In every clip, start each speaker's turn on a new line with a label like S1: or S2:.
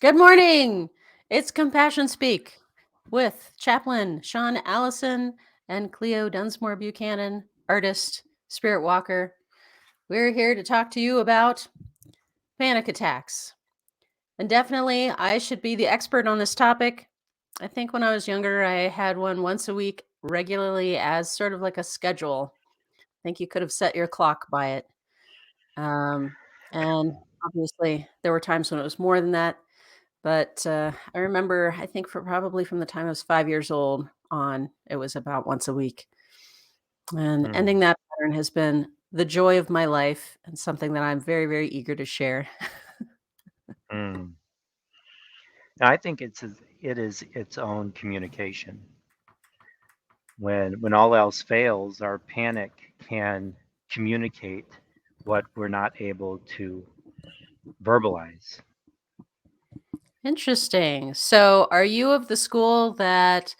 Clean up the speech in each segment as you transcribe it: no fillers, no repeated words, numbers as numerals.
S1: Good morning. It's Compassion Speak with Chaplain Sean Allison and Cleo Dunsmore Buchanan, artist, spirit walker. We're here to talk to you about panic attacks. And definitely, I should be the expert on this topic. I think when I was younger, I had one once a week regularly as sort of like a schedule. I think you could have set your clock by it. Um, and obviously, there were times when it was more than that. But, I remember, I think probably from the time I was 5 years old on, it was about once a week, and ending
S2: Mm,
S1: that pattern has been the joy of my life and something that I'm very, very eager to share.
S2: mm. Now, I think it is its own communication. When all else fails, our panic can communicate what we're not able to verbalize.
S1: Interesting. So, are you of the school that,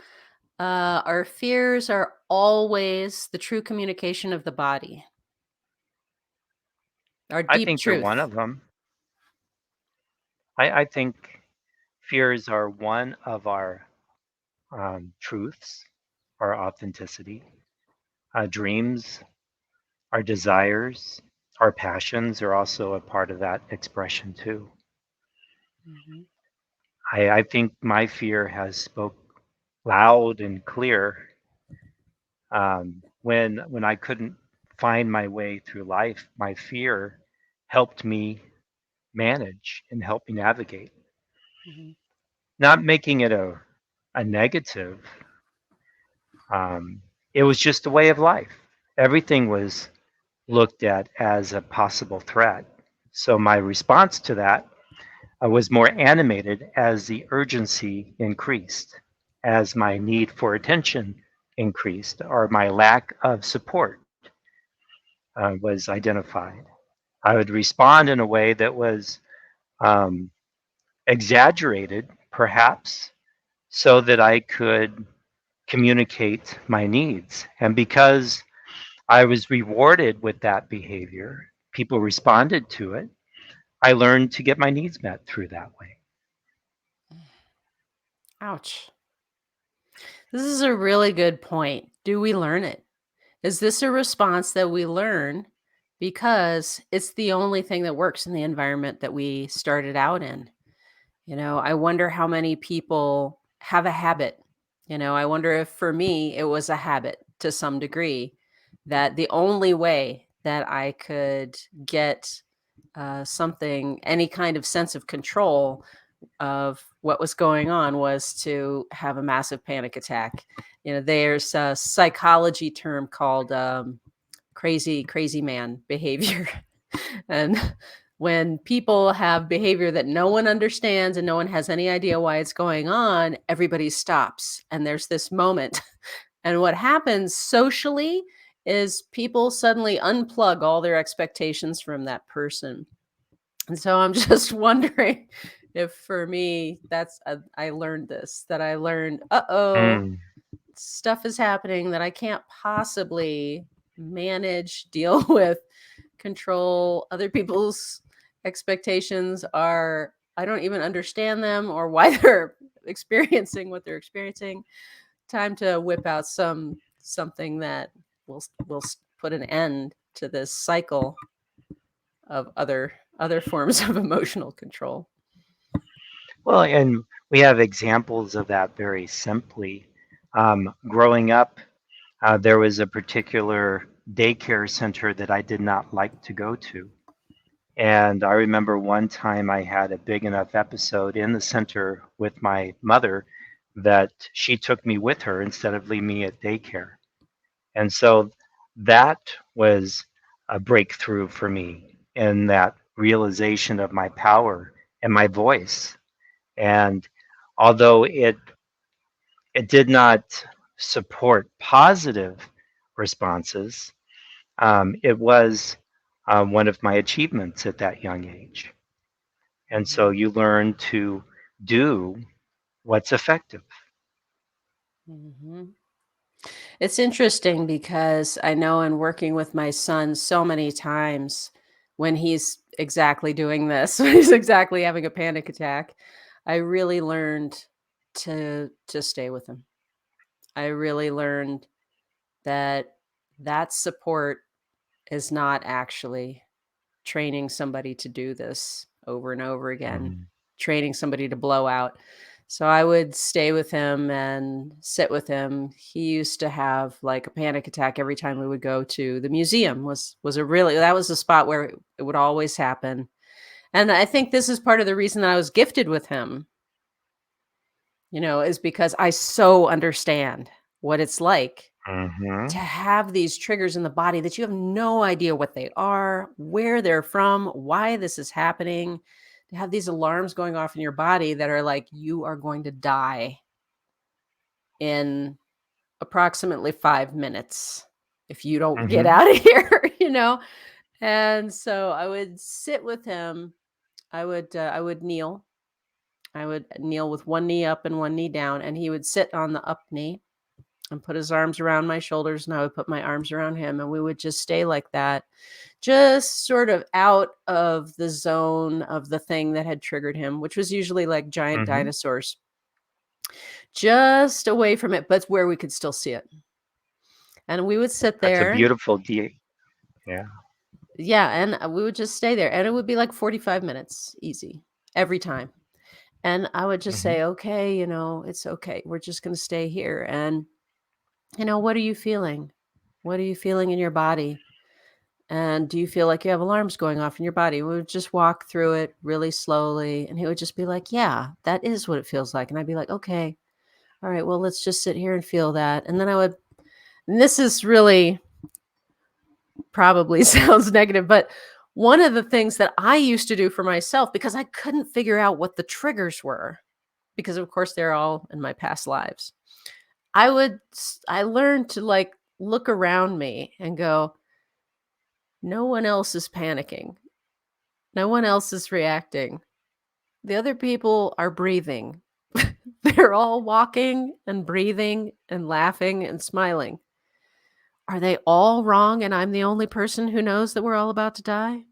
S1: our fears are always the true communication of the body, our
S2: I
S1: deep
S2: think they're one
S1: truth?
S2: of them. I think fears are one of our truths, our authenticity, dreams, our desires, our passions are also a part of that expression too.
S1: Mhm.
S2: I think my fear has spoke loud and clear when I couldn't find my way through life. My fear helped me manage and help me navigate,
S1: Mhm.
S2: not making it a negative. Um, it was just a way of life. Everything was looked at as a possible threat. So my response to that was more animated as the urgency increased, as my need for attention increased, or my lack of support was identified. I would respond in a way that was um, exaggerated, perhaps, so that I could communicate my needs. And because I was rewarded with that behavior, people responded to it. I learned to get my needs met through that way.
S1: Ouch. This is a really good point. Do we learn it? Is this a response that we learn because it's the only thing that works in the environment that we started out in? I wonder how many people have a habit. I wonder if for me it was a habit to some degree that the only way that I could get something, any kind of sense of control of what was going on was to have a massive panic attack. There's a psychology term called crazy man behavior. And when people have behavior that no one understands and no one has any idea why it's going on, everybody stops. And there's this moment. And what happens socially is people suddenly unplug all their expectations from that person. And so I'm just wondering if for me, I learned this, that I learned, uh-oh,
S2: Mm,
S1: stuff is happening that I can't possibly manage, deal with, control. Other people's expectations are, I don't even understand them or why they're experiencing what they're experiencing. Time to whip out something that will put an end to this cycle of other forms of emotional control.
S2: well, and we have examples of that very simply. Growing up, there was a particular daycare center that I did not like to go to. And I remember one time I had a big enough episode in the center with my mother that she took me with her instead of leaving me at daycare. And so that was a breakthrough for me in that realization of my power and my voice. And although it did not support positive responses, it was one of my achievements at that young age. And so
S1: Mhm.
S2: you learn to do what's effective.
S1: Mhm. It's interesting because I know in working with my son so many times when he's exactly doing this, when he's exactly having a panic attack, I really learned to stay with him. I really learned that that support is not actually training somebody to do this over and over again,
S2: Mhm.
S1: training somebody to blow out. So I would stay with him and sit with him. He used to have like a panic attack every time we would go to the museum. Was a really that was a spot where it would always happen. And I think this is part of the reason that I was gifted with him, is because I so understand what it's like to
S2: Mhm.
S1: have these triggers in the body that you have no idea what they are, where they're from, why this is happening. To have these alarms going off in your body that are like, you are going to die in approximately 5 minutes if you don't get
S2: Mhm.
S1: out of here. And so I would sit with him. I would kneel. I would kneel with one knee up and one knee down, and he would sit on the up knee and put his arms around my shoulders, and I would put my arms around him, and we would just stay like that, just sort of out of the zone of the thing that had triggered him, which was usually like giant
S2: Mhm.
S1: dinosaurs, just away from it, but where we could still see it. And we would sit
S2: That's a
S1: there.
S2: beautiful yeah.
S1: Yeah, and we would just stay there, and it would be like 45 minutes easy every time. And I would just
S2: Mhm.
S1: say, okay, it's okay. We're just going to stay here. And, what are you feeling? What are you feeling in your body? And do you feel like you have alarms going off in your body? We would just walk through it really slowly. And he would just be like, yeah, that is what it feels like. And I'd be like, okay, all right, well, let's just sit here and feel that. And then and this is really probably sounds negative, but one of the things that I used to do for myself, because I couldn't figure out what the triggers were, because of course they're all in my past lives, I learned to like look around me and go, no one else is panicking. No one else is reacting. The other people are breathing. They're all walking and breathing and laughing and smiling. Are they all wrong and I'm the only person who knows that we're all about to die?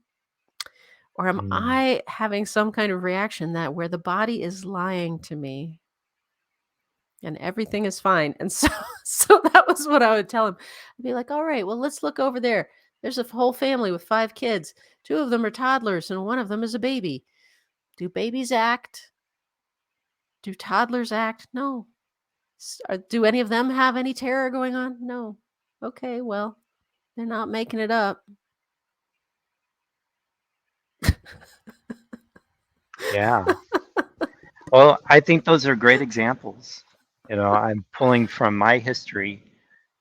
S1: Or am
S2: Mm.
S1: I having some kind of reaction that where the body is lying to me and everything is fine? And so so that was what I would tell him. I'd be like, "All right, well, let's look over there. There's a whole family with 5 kids. 2 of them are toddlers and one of them is a baby. Do babies act? Do toddlers act? No. Do any of them have any terror going on? No. Okay, well, they're not making it up."
S2: Yeah. Well, I think those are great examples. I'm pulling from my history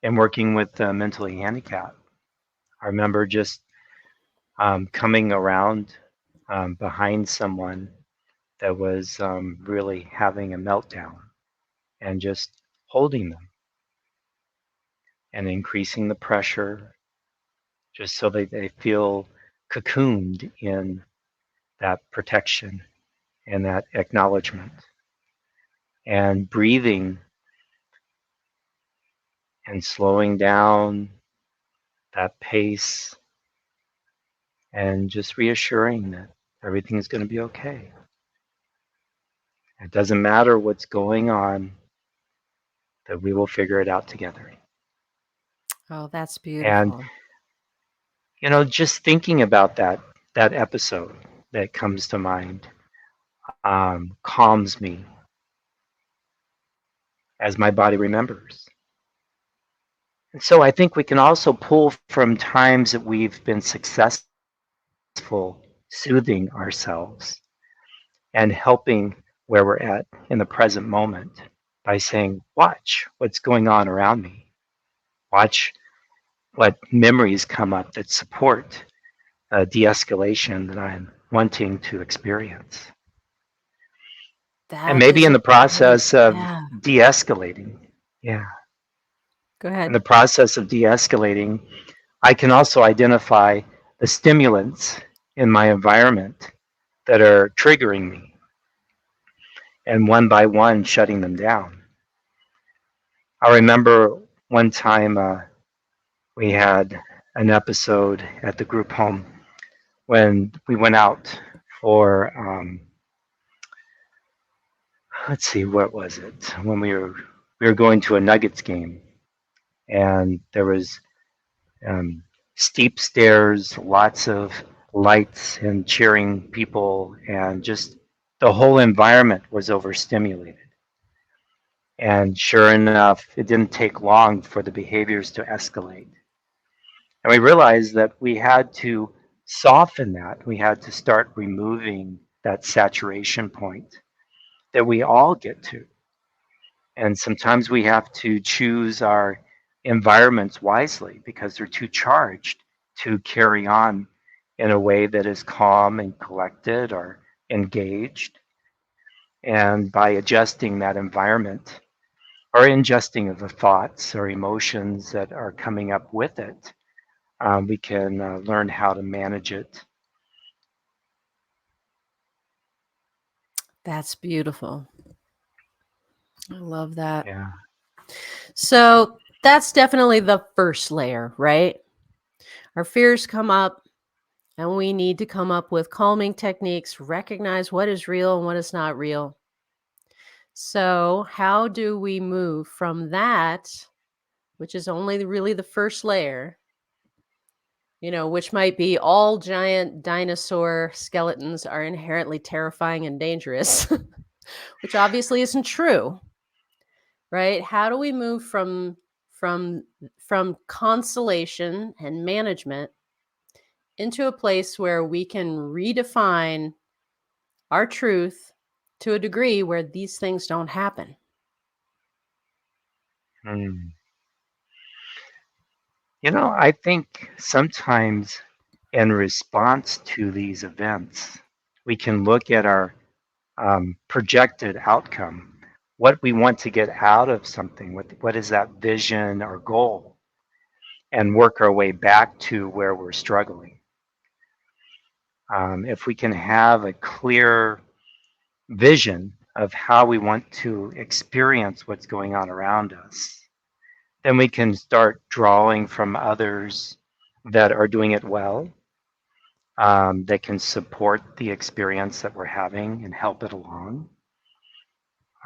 S2: and working with the mentally handicapped. I remember just coming around behind someone that was really having a meltdown and just holding them and increasing the pressure just so that they feel cocooned in that protection and that acknowledgement and breathing and slowing down that pace and just reassuring that everything is going to be okay. It doesn't matter what's going on, that we will figure it out together.
S1: Oh, that's
S2: And
S1: beautiful.
S2: just thinking about that episode that comes to mind calms me as my body remembers. And so I think we can also pull from times that we've been successful soothing ourselves and helping where we're at in the present moment by saying, watch what's going on around me. Watch what memories come up that support de escalation that I'm wanting to experience. And
S1: That
S2: maybe
S1: is
S2: in
S1: a
S2: the
S1: great
S2: process of
S1: yeah.
S2: de escalating, yeah,
S1: Go
S2: in
S1: ahead.
S2: the process of de escalating, I can also identify the stimulants in my environment that are triggering me and one by one shutting them down. I remember one time we had an episode at the group home when we went out for let's see, what was it? When we were going to a Nuggets game, and there was um, steep stairs, lots of lights and cheering people, and just the whole environment was overstimulated. And sure enough, it didn't take long for the behaviors to escalate. And we realized that we had to soften that. We had to start removing that saturation point that we all get to. And sometimes we have to choose our environments wisely because they're too charged to carry on in a way that is calm and collected or engaged. And by adjusting that environment or ingesting of the thoughts or emotions that are coming up with it, we can learn how to manage it.
S1: That's beautiful. I love that.
S2: Yeah.
S1: So that's definitely the first layer, right? Our fears come up, and we need to come up with calming techniques, recognize what is real and what is not real. So, how do we move from that, which is only really the first layer, which might be all giant dinosaur skeletons are inherently terrifying and dangerous, which obviously isn't true, right? How do we move from from consolation and management into a place where we can redefine our truth to a degree where these things don't happen?
S2: Mm. I think sometimes in response to these events, we can look at our projected outcome, what we want to get out of something, what is that vision or goal, and work our way back to where we're struggling. If we can have a clear vision of how we want to experience what's going on around us, then we can start drawing from others that are doing it well, that can support the experience that we're having and help it along.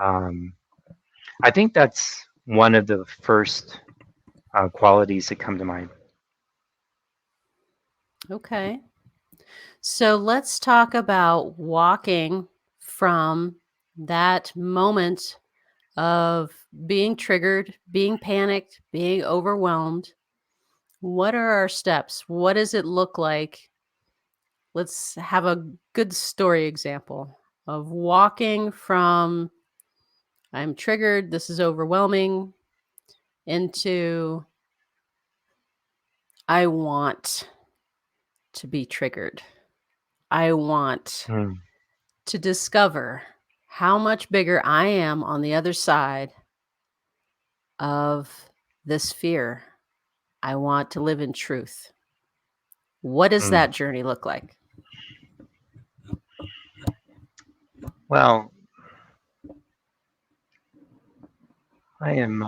S2: Um, I think that's one of the first qualities that come to mind.
S1: Okay. So let's talk about walking from that moment of being triggered, being panicked, being overwhelmed. What are our steps? What does it look like? Let's have a good story example of walking from I'm triggered, this is overwhelming, into I want to be triggered. I want
S2: Mm,
S1: to discover how much bigger I am on the other side of this fear. I want to live in truth. What does
S2: mm.
S1: that journey look like?
S2: Well, I am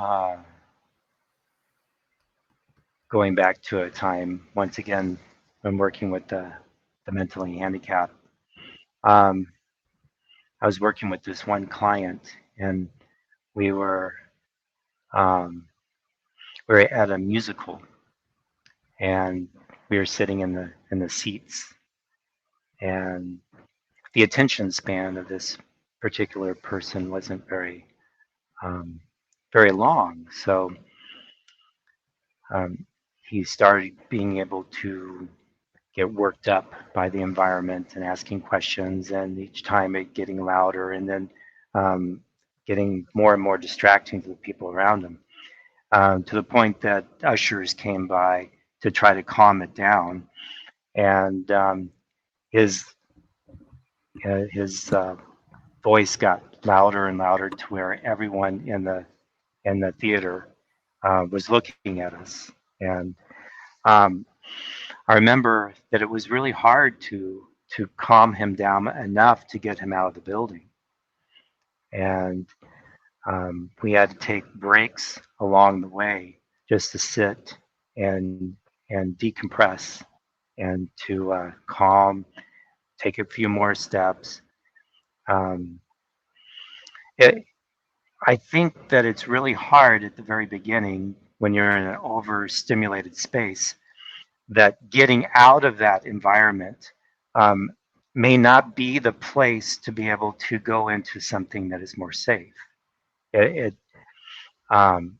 S2: going back to a time once again when working with the mentally handicapped. Um, I was working with this one client, and we were um, we were at a musical, and we were sitting in the seats, and the attention span of this particular person wasn't um, very long. So um, he started being able to get worked up by the environment and asking questions, and each time it getting louder, and then um, getting more and more distracting to the people around him, to the point that ushers came by to try to calm it down. And his his voice got louder and louder to where everyone in the theater was looking at us. And um, I remember that it was really hard to calm him down enough to get him out of the building. And we had to take breaks along the way just to sit and decompress and to calm, take a few more steps. Um, It, I think that it's really hard at the very beginning when you're in an overstimulated space, that getting out of that environment um, may not be the place to be able to go into something that is more safe. It, um,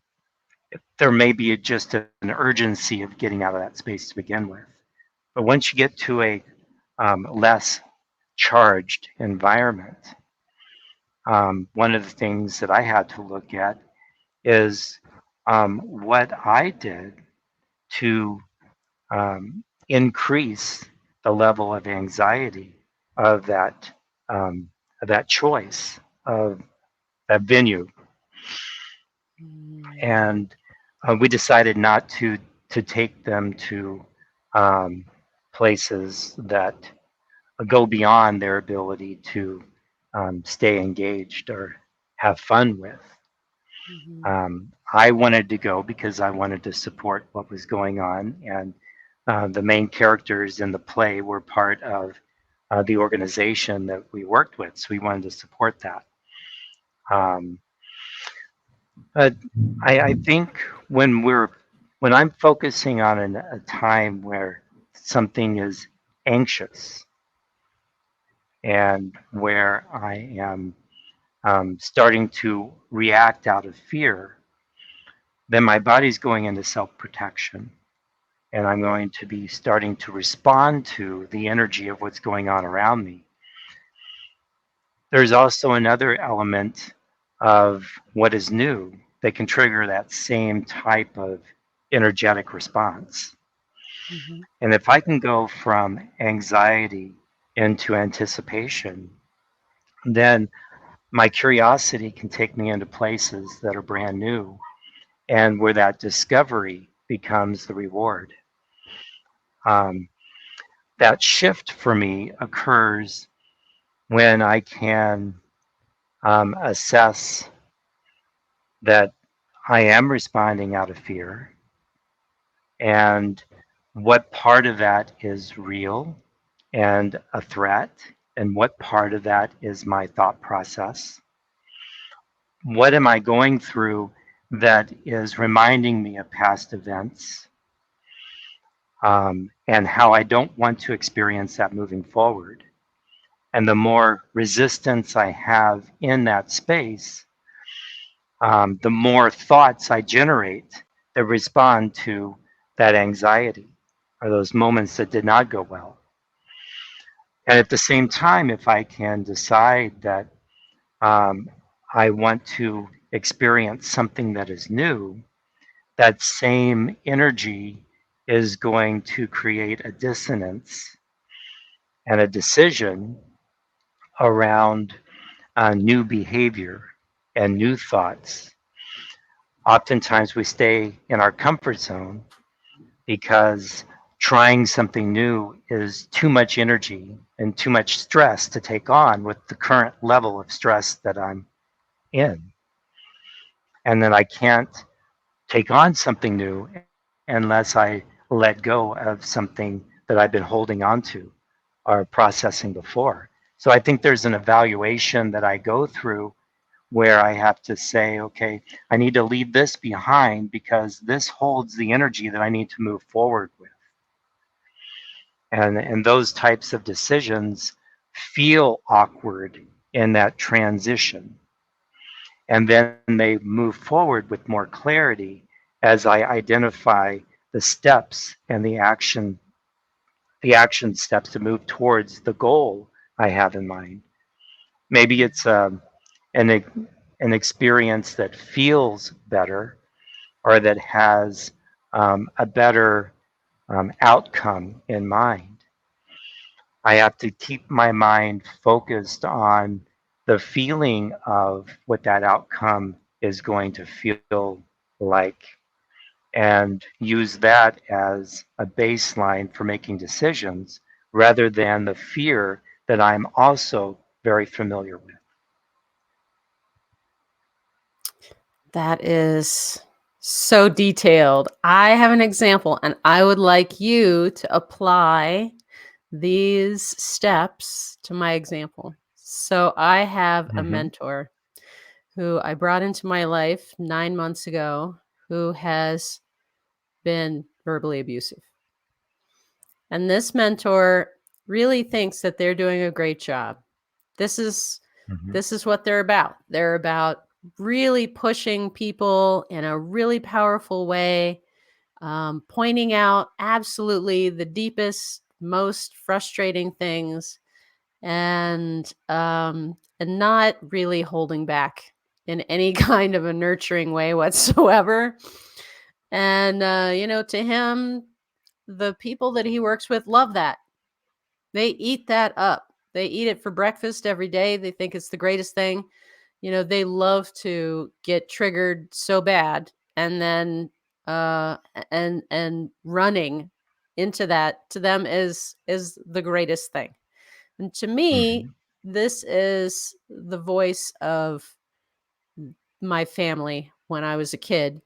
S2: there may be just an urgency of getting out of that space to begin with. But once you get to a less charged environment, one of the things that I had to look at is what I did to increase the level of anxiety of um, that choice of that venue,
S1: Mm.
S2: and we decided not to take them to um, places that go beyond their ability to stay engaged or have fun with.
S1: Mhm.
S2: I wanted to go because I wanted to support what was going on, and the main characters in the play were part of the organization that we worked with, so we wanted to support that. Um, but I think when I'm focusing on a time where something is anxious and where I am starting to react out of fear, then my body's going into self protection. And I'm going to be starting to respond to the energy of what's going on around me. There's also another element of what is new that can trigger that same type of energetic response.
S1: Mhm.
S2: And if I can go from anxiety into anticipation, then my curiosity can take me into places that are brand new and where that discovery becomes the reward. Um, that shift for me occurs when I can assess that I am responding out of fear and what part of that is real and a threat, and what part of that is my thought process. What am I going through that is reminding me of past events, and how I don't want to experience that moving forward? And the more resistance I have in that space, the more thoughts I generate that respond to that anxiety or those moments that did not go well. And at the same time, if I can decide that um, I want to experience something that is new, that same energy is going to create a dissonance and a decision around new behavior and new thoughts. Oftentimes, we stay in our comfort zone because trying something new is too much energy and too much stress to take on with the current level of stress that I'm in. And then I can't take on something new unless I let go of something that I've been holding on to or processing before. So I think there's an evaluation that I go through where I have to say, okay, I need to leave this behind because this holds the energy that I need to move forward with. And those types of decisions feel awkward in that transition. And then they move forward with more clarity as I identify the steps and the action steps to move towards the goal I have in mind. Maybe it's an, an experience that feels better or that has a better outcome in mind. I have to keep my mind focused on the feeling of what that outcome is going to feel like and use that as a baseline for making decisions rather than the fear that I'm also very familiar with.
S1: That is so detailed. I have an example, and I would like you to apply these steps to my example. So I have a
S2: Hmm.
S1: mentor. who I brought into my life 9 months ago, who has been verbally abusive. And this mentor really thinks that they're doing a great job. This is
S2: Mhm.
S1: this is what they're about. They're about really pushing people in a really powerful way, pointing out absolutely the deepest, most frustrating things, and not really holding back in any kind of a nurturing way whatsoever. And to him, the people that he works with love that. They eat that up. They eat it for breakfast every day. They think it's the greatest thing. They love to get triggered so bad, and then and running into that to them is the greatest thing. And to me,
S2: Mhm.
S1: this is the voice of my family when I was a kid.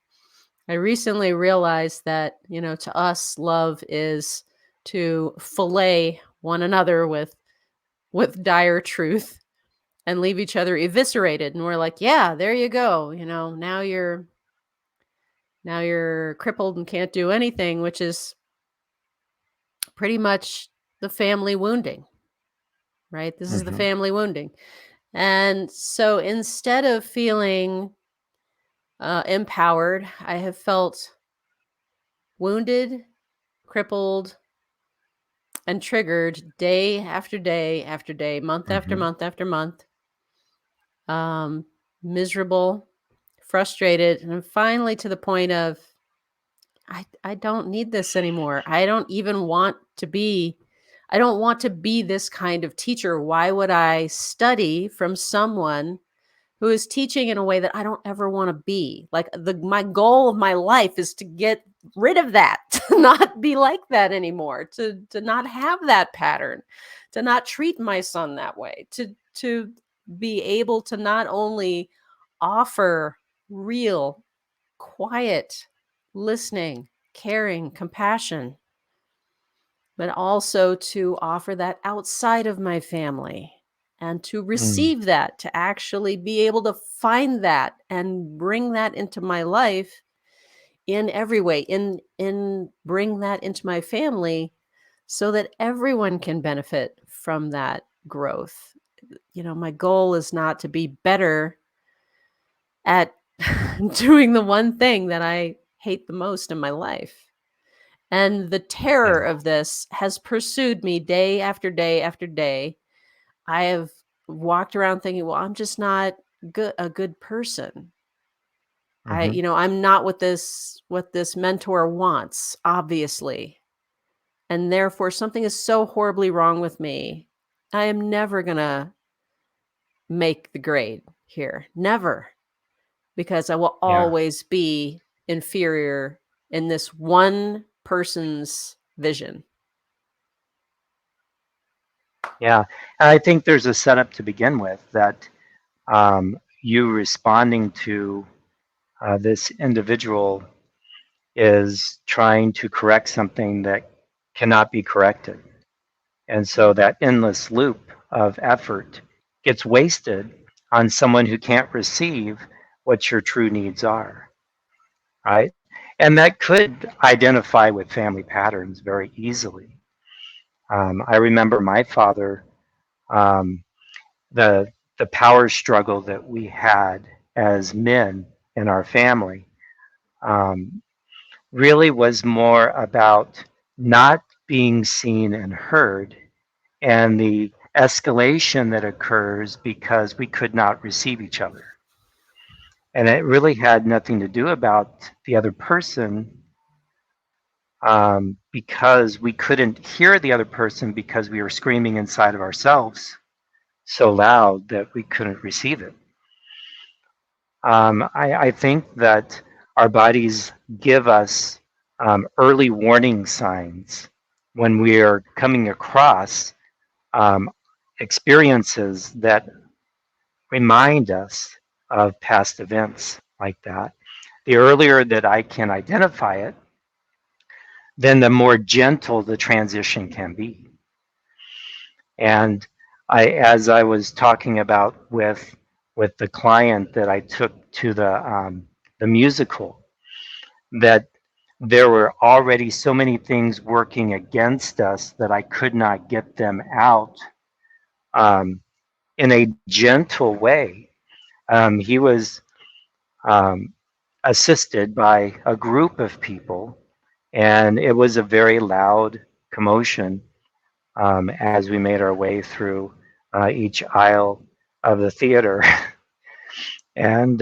S1: I recently realized that, to us, love is to fillet one another with dire truth and leave each other eviscerated. And we're like, yeah, there you go. Now you're crippled and can't do anything, which is pretty much the family wounding, right? This is the
S2: Mhm.
S1: family wounding. And so instead of feeling empowered, I have felt wounded, crippled, and triggered day after day after day, month after
S2: Mhm.
S1: month after month, um, miserable, frustrated, and finally to the point of I don't need this anymore. I don't want to be this kind of teacher. Why would I study from someone who is teaching in a way that I don't ever want to be? Like my goal of my life is to get rid of that, to not be like that anymore, to not have that pattern, to not treat my son that way, to be able to not only offer real, quiet listening, caring, compassion, but also to offer that outside of my family and to
S2: Mm.
S1: receive that, to actually be able to find that and bring that into my life in every way, in bring that into my family so that everyone can benefit from that growth. My goal is not to be better at doing the one thing that I hate the most in my life. And the terror
S2: Yeah.
S1: of this has pursued me day after day after day. I have walked around thinking, well, I'm just not a good person.
S2: Mhm.
S1: I'm not what this mentor wants, obviously. And therefore something is so horribly wrong with me. I am never going to make the grade here. Never. Because I will
S2: Yeah.
S1: always be inferior in this one person's vision.
S2: Yeah. And I think there's a setup to begin with that you responding to this individual is trying to correct something that cannot be corrected. And so that endless loop of effort gets wasted on someone who can't receive what your true needs are, right? And that could identify with family patterns very easily. I remember my father, um, the the power struggle that we had as men in our family um, really was more about not being seen and heard, and the escalation that occurs because we could not receive each other. And it really had nothing to do about the other person because we couldn't hear the other person because we were screaming inside of ourselves so loud that we couldn't receive it. I think that our bodies give us early warning signs when we are coming across um, experiences that remind us of past events like that. The earlier that I can identify it, then the more gentle the transition can be. And as I was talking about with with the client that I took to the musical, that there were already so many things working against us that I could not get them out um, in a gentle way. He was um, assisted by a group of people, and it was a very loud commotion as we made our way through each aisle of the theater. And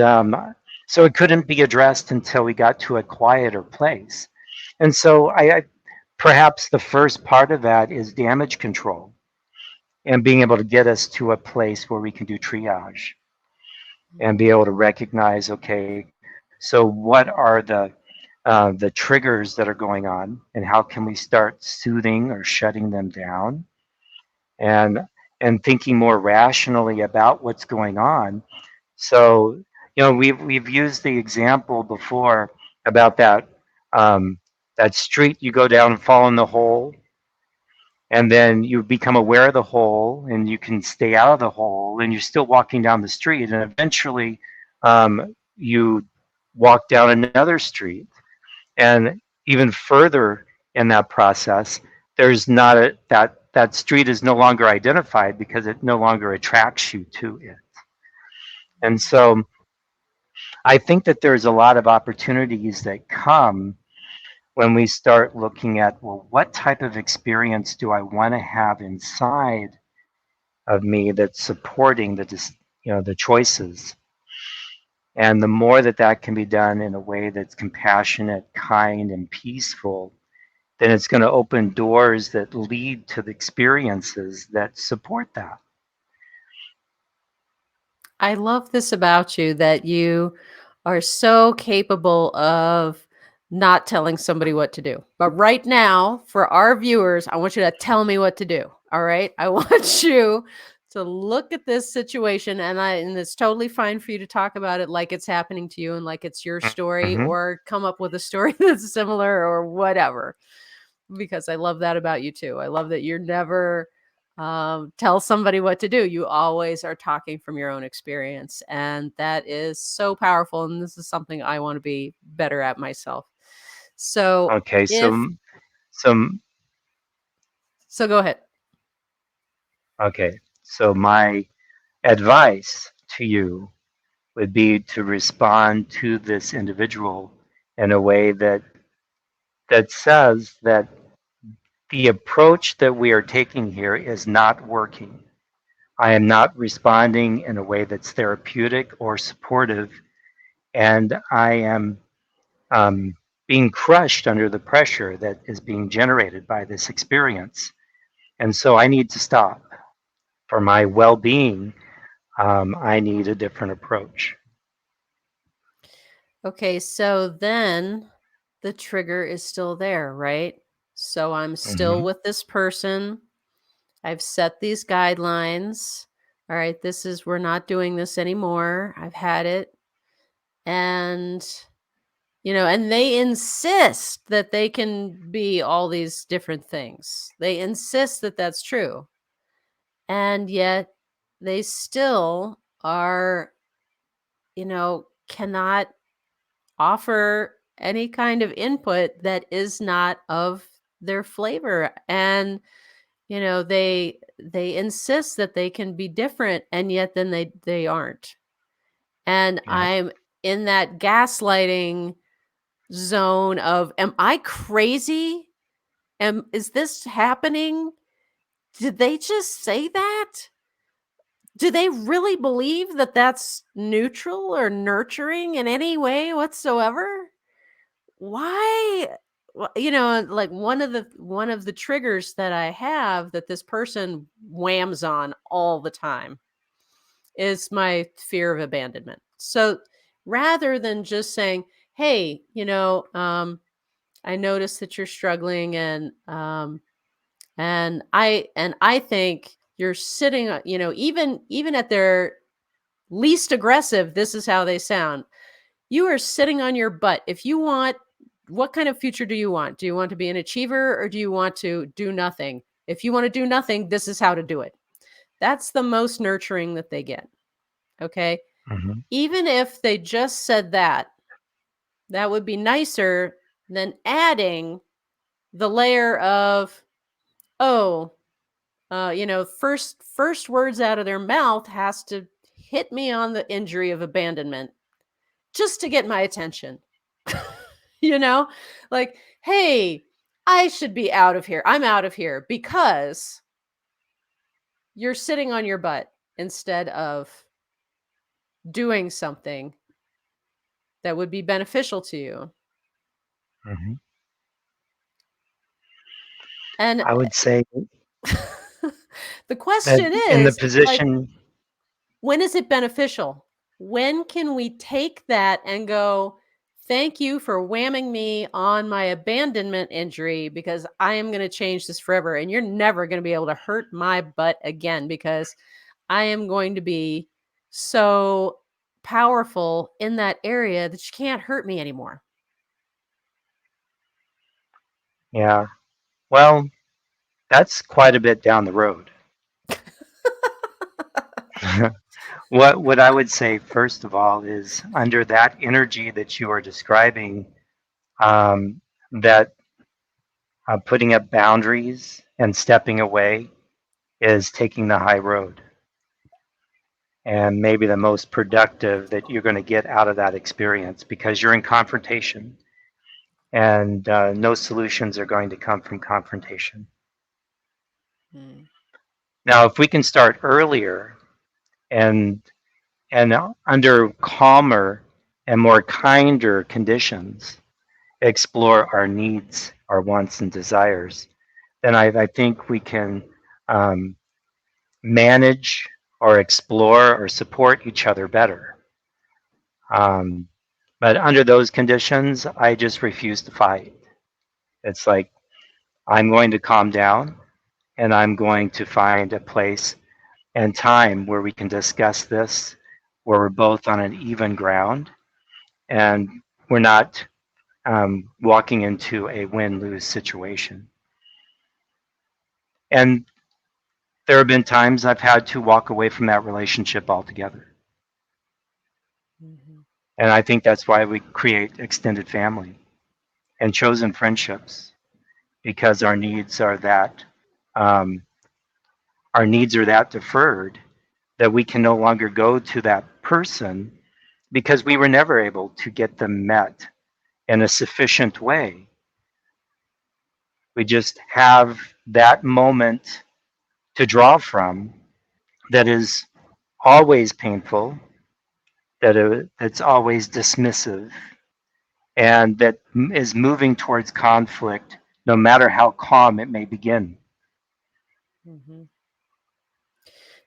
S2: so it couldn't be addressed until we got to a quieter place. And so I perhaps the first part of that is damage control and being able to get us to a place where we can do triage and be able to recognize, okay, so what are the triggers that are going on, and how can we start soothing or shutting them down, and thinking more rationally about what's going on. So, we've used the example before about um, that street you go down and fall in the hole, and then you become aware of the hole, and you can stay out of the hole, and you're still walking down the street, and eventually you walk down another street, and even further in that process, there's not that street is no longer identified because it no longer attracts you to it. And so I think that there's a lot of opportunities that come when we start looking at, well, what type of experience do I want to have inside of me that's supporting the choices. And the more that that can be done in a way that's compassionate, kind, and peaceful, then it's going to open doors that lead to the experiences that support that.
S1: I love this about you, that you are so capable of not telling somebody what to do. But right now, for our viewers, I want you to tell me what to do. All right. I want you to look at this situation, and it's totally fine for you to talk about it like it's happening to you and like it's your story,
S2: Mm-hmm.
S1: or come up with a story that's similar or whatever, because I love that about you too. I love that you're never tell somebody what to do. You always are talking from your own experience, and that is so powerful. And this is something I want to be better at myself. So
S2: Okay,
S1: if
S2: so
S1: so, go ahead.
S2: okay, so my advice to you would be to respond to this individual in a way that says that the approach that we are taking here is not working. I am not responding in a way that's therapeutic or supportive, and I am um, being crushed under the pressure that is being generated by this experience. And so I need to stop. For my well being, I need a different approach.
S1: Okay, so then the trigger is still there, right? So I'm still
S2: Hmm.
S1: with this person. I've set these guidelines. All right, we're not doing this anymore. I've had it. And and they insist that they can be all these different things. They insist that that's true. And yet they still are, cannot offer any kind of input that is not of their flavor. And, they insist that they can be different, and yet then they aren't. And
S2: Yeah.
S1: I'm in that gaslighting zone of, am I crazy? Is this happening? Did they just say that? Do they really believe that that's neutral or nurturing in any way whatsoever? Why? Like one of the triggers that I have, that this person whams on all the time, is my fear of abandonment. So rather than just saying, hey, I noticed that you're struggling, and I think you're sitting even at their least aggressive, this is how they sound. You are sitting on your butt. If you want, what kind of future do you want? Do you want to be an achiever, or do you want to do nothing? If you want to do nothing, this is how to do it. That's the most nurturing that they get. Okay?
S2: Hmm.
S1: Even if they just said that, that would be nicer than adding the layer of, oh, first words out of their mouth has to hit me on the injury of abandonment just to get my attention. you know, like, hey, I should be out of here. I'm out of here because you're sitting on your butt instead of doing something that would be beneficial to you.
S2: Hmm.
S1: And
S2: I would say
S1: the
S2: that
S1: question
S2: in the
S1: is, like,
S2: position,
S1: when is it beneficial? When can we take that and go, thank you for whamming me on my abandonment injury because I am going to change this forever. And you're never going to be able to hurt my butt again because I am going to be so powerful in that area that you can't hurt me anymore.
S2: yeah, well, that's quite a bit down the road. What I would say first of all is under that energy that you are describing, um, that putting up boundaries and stepping away is taking the high road, and maybe the most productive that you're going to get out of that experience because you're in confrontation, and no solutions are going to come from confrontation.
S1: Mm,
S2: Now, if we can start earlier and under calmer and more kinder conditions, explore our needs, our wants, and desires, then I think we can um, manage or explore or support each other better. Um, but under those conditions, I just refuse to fight. It's like I'm going to calm down and I'm going to find a place and time where we can discuss this, where we're both on an even ground and we're not walking into a win lose situation. And there have been times I've had to walk away from that relationship altogether.
S1: mhm,
S2: And I think that's why we create extended family and chosen friendships, because um, our needs are that deferred that we can no longer go to that person because we were never able to get them met in a sufficient way. We just have that moment to draw from that is always painful, that's always dismissive, and that is moving towards conflict no matter how calm it may begin.
S1: mhm.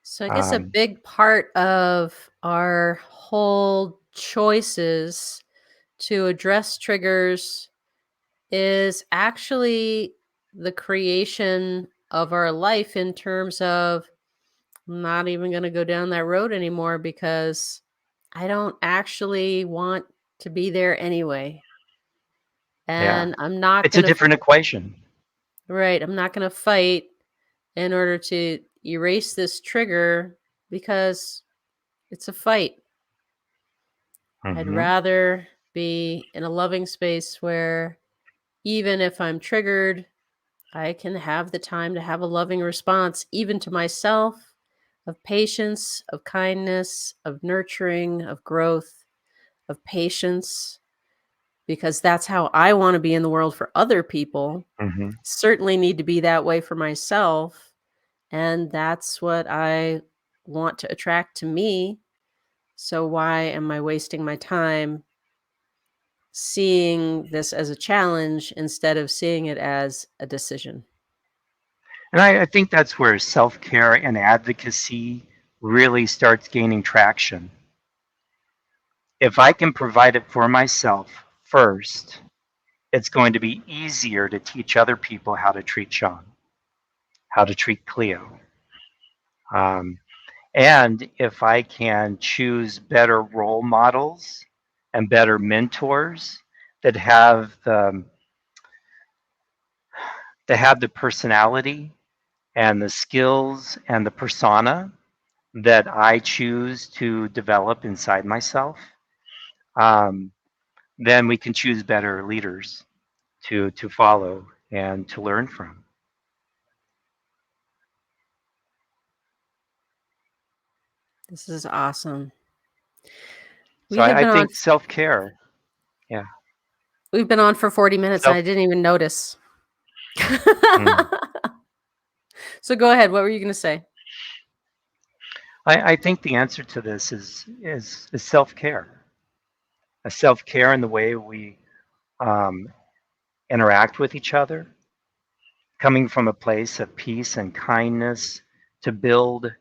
S1: So I guess a
S2: Um,
S1: big part of our whole choices to address triggers is actually the creation of our life in terms of I'm not even going to go down that road anymore because I don't actually want to be there anyway.
S2: yeah,
S1: And I'm not
S2: it's a
S1: going to,
S2: different equation.
S1: right, I'm not going to fight in order to erase this trigger because it's a fight. I'd
S2: Hmm.
S1: rather be in a loving space where even if I'm triggered, I can have the time to have a loving response, even to myself, of patience, of kindness, of nurturing, of growth, of patience, because that's how I want to be in the world for other people.
S2: Hmm.
S1: Certainly need to be that way for myself. And that's what I want to attract to me. So why am I wasting my time seeing this as a challenge instead of seeing it as a decision?
S2: And I think that's where self care and advocacy really starts gaining traction. If I can provide it for myself first, it's going to be easier to teach other people how to treat Sean, how to treat Cleo. Um, and if I can choose better role models and better mentors that have the personality and the skills and the persona that I choose to develop inside myself, um, then we can choose better leaders to follow and to learn from.
S1: This is awesome.
S2: So
S1: We have
S2: I
S1: been on
S2: think self care, yeah.
S1: we've been on for 40 minutes and
S2: Self,
S1: I didn't even notice.
S2: mm.
S1: So go ahead. What were you going to say?
S2: I think the answer to this is self care. A self care in the way we um, interact with each other, coming from a place of peace and kindness to build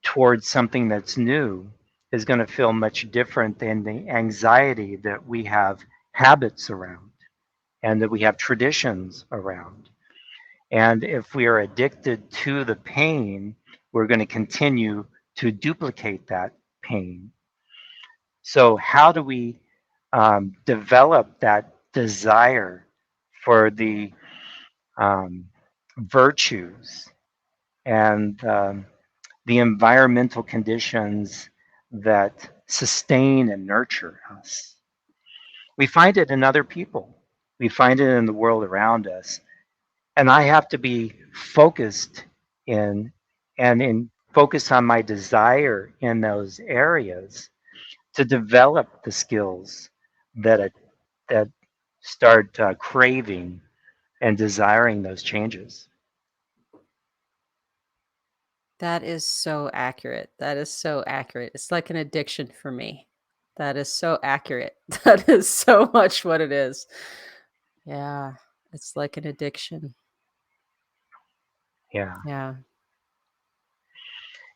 S2: towards something that's new is going to feel much different than the anxiety that we have habits around and that we have traditions around. And if we are addicted to the pain, we're going to continue to duplicate that pain. So, how do we develop that desire for the um, virtues and the environmental conditions that sustain and nurture us? We find it in other people, we find it in the world around us. And I have to be focused in in focus on my desire in those areas to develop the skills that that start craving and desiring those changes.
S1: That is so accurate. That is so accurate. It's like an addiction for me. That is so accurate. That is so much what it is. Yeah, it's like an addiction.
S2: Yeah.
S1: Yeah.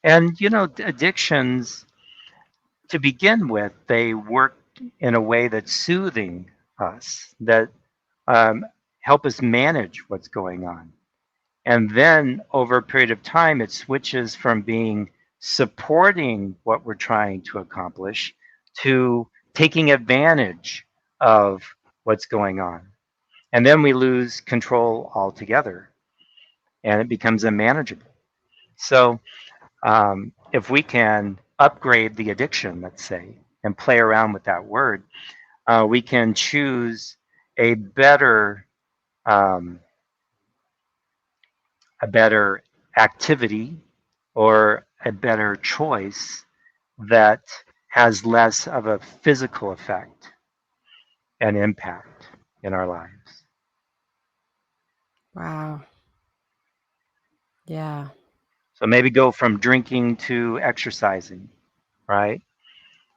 S2: And addictions, to begin with, they work in a way that's soothing us, that um, help us manage what's going on. And then over a period of time, it switches from being supporting what we're trying to accomplish to taking advantage of what's going on. And then we lose control altogether and it becomes unmanageable. So, if we can upgrade the addiction, let's say, and play around with that word, we can choose a better um, a better activity or a better choice that has less of a physical effect and impact in our lives.
S1: Wow. Yeah.
S2: So maybe go from drinking to exercising, right?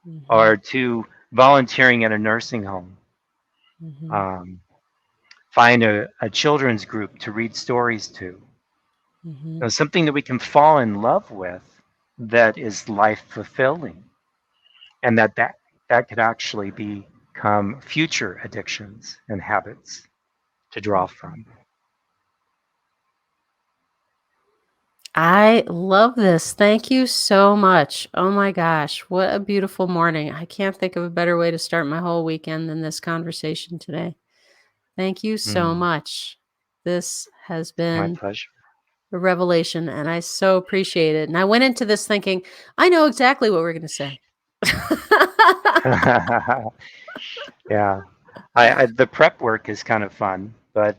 S1: Mhm.
S2: Or to volunteering at a nursing home.
S1: Mhm.
S2: Um, find a children's group to read stories to.
S1: Mhm.
S2: Something that we can fall in love with that is life fulfilling, and that could actually become future addictions and habits to draw
S1: Mhm.
S2: from.
S1: I love this. Thank you so much. Oh my gosh, what a beautiful morning. I can't think of a better way to start my whole weekend than this conversation today. Thank you so
S2: Mm,
S1: much. This has
S2: my
S1: been
S2: pleasure.
S1: a revelation, and I so appreciate it. And I went into this thinking, I know exactly what we're going to say.
S2: Yeah, the prep work is kind of fun, but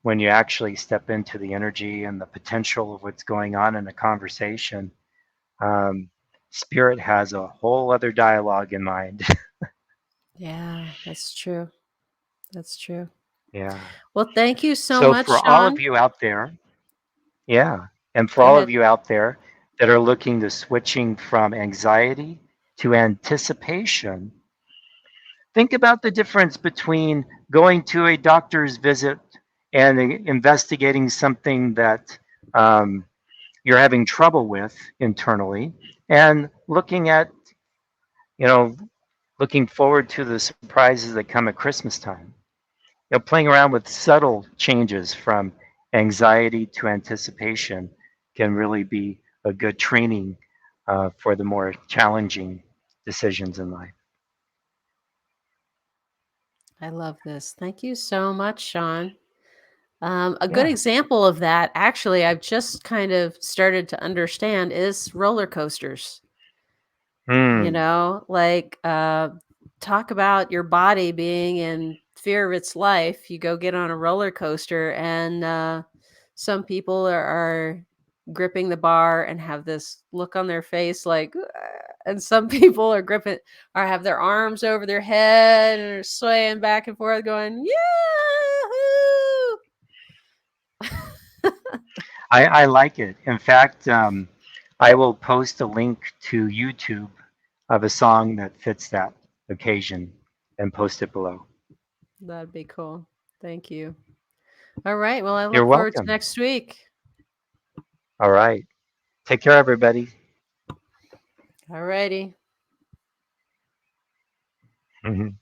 S2: when you actually step into the energy and the potential of what's going on in a conversation, um, spirit has a whole other dialogue in mind.
S1: Yeah, that's true. That's true.
S2: Yeah.
S1: Well, thank you so
S2: So
S1: much,
S2: for all of
S1: Sean.
S2: you out there, yeah, and for
S1: Go
S2: all of
S1: ahead.
S2: you out there that are looking to switching from anxiety to anticipation, think about the difference between going to a doctor's visit and investigating something that um, you're having trouble with internally, and looking at, you know, looking forward to the surprises that come at Christmas time. Playing around with subtle changes from anxiety to anticipation can really be a good training for the more challenging decisions in life.
S1: I love this. Thank you so much, Sean. A good
S2: Yeah.
S1: example of that, actually, I've just kind of started to understand is roller coasters. You
S2: Mm.
S1: know, like, talk about your body being in fear of its life. You go get on a roller coaster, and some people are gripping the bar and have this look on their face, like, and some people are gripping or have their arms over their head and are swaying back and forth, going, "Yahoo!"
S2: I like it. In fact, I will post a link to YouTube of a song that fits that occasion and post it below.
S1: That'd be cool. Thank you. All right. Well, I
S2: You're
S1: look forward to
S2: welcome.
S1: next week.
S2: All right. Take care, everybody.
S1: All righty.
S2: Mhm.